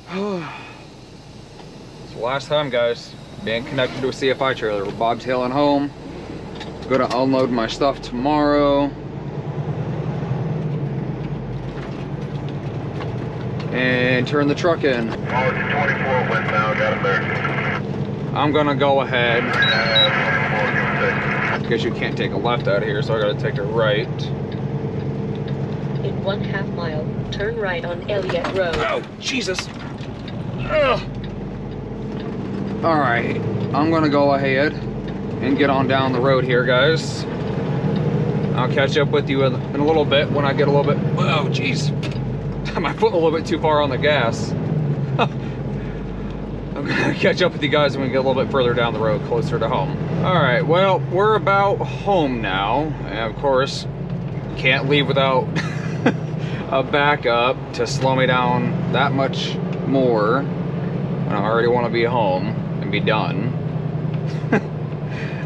It's the last time, guys, being connected to a CFI trailer. We're bobtailing home. Gonna unload my stuff tomorrow. And turn the truck in. 24 westbound, got him there. I'm gonna go ahead. Because you can't take a left out of here, so I gotta take a right. In 1/2 mile, turn right on Elliott Road. Oh, Jesus. Ugh. All right, I'm gonna go ahead and get on down the road here, guys. I'll catch up with you in a little bit when I get a little bit, oh jeez, my foot a little bit too far on the gas. I'm gonna catch up with you guys when we get a little bit further down the road, closer to home. All right, well, we're about home now, and of course, can't leave without a backup to slow me down that much more when I already want to be home and be done.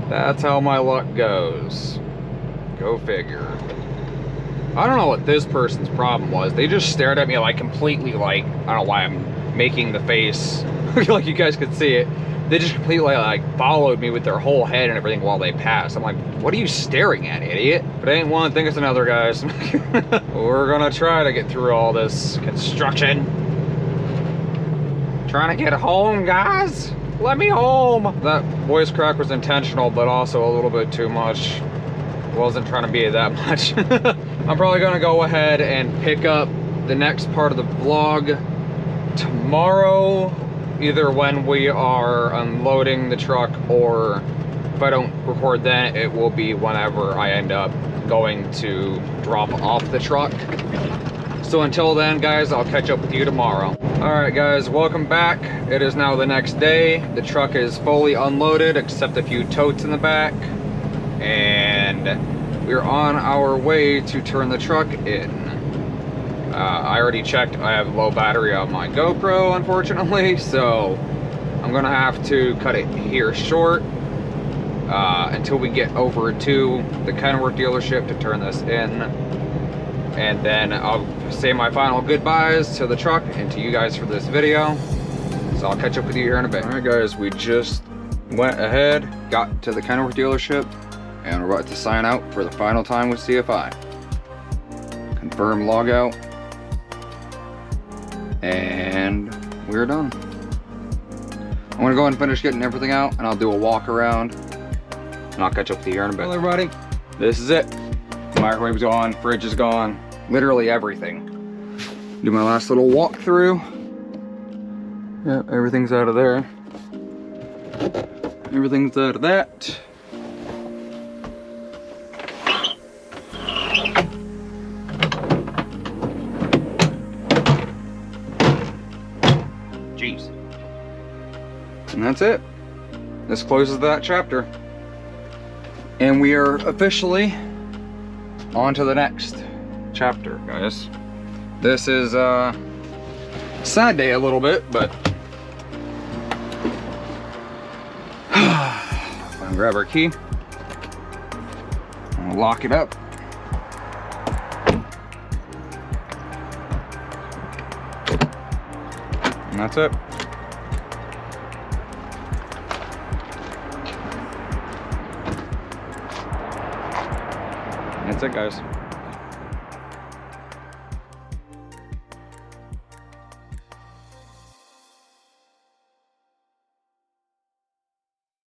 That's how my luck goes. Go figure. I don't know what this person's problem was. They just stared at me like completely like, I don't know why I'm making the face. I feel like you guys could see it. They just completely like followed me with their whole head and everything while they passed. I'm like, what are you staring at, idiot? But it ain't one thing, it's another, guys. We're gonna try to get through all this construction. Trying to get home, guys. Let me home. That voice crack was intentional, but also a little bit too much. Wasn't trying to be that much. I'm probably gonna go ahead and pick up the next part of the vlog tomorrow, either when we are unloading the truck, or if I don't record then, it will be whenever I end up going to drop off the truck. So until then, guys, I'll catch up with you tomorrow. All right, guys, welcome back. It is now the next day. The truck is fully unloaded, except a few totes in the back. And we're on our way to turn the truck in. I already checked, I have low battery on my GoPro, unfortunately, so I'm gonna have to cut it here short until we get over to the Kenworth dealership to turn this in. And then I'll say my final goodbyes to the truck and to you guys for this video. So I'll catch up with you here in a bit. All right, guys, we just went ahead, got to the Kenworth dealership, and we're about to sign out for the final time with CFI. Confirm logout. And we're done. I'm gonna go ahead and finish getting everything out, and I'll do a walk around, and I'll catch up with you here in a bit. Well, everybody, this is it. Microwave's gone, fridge is gone, literally everything. Do my last little walkthrough. Yeah, everything's out of there. Everything's out of that. Jeez. And that's it. This closes that chapter. And we are officially on to the next chapter, guys. This is a sad day a little bit, but I'm gonna grab our key and we'll lock it up. And that's it. That's it, guys.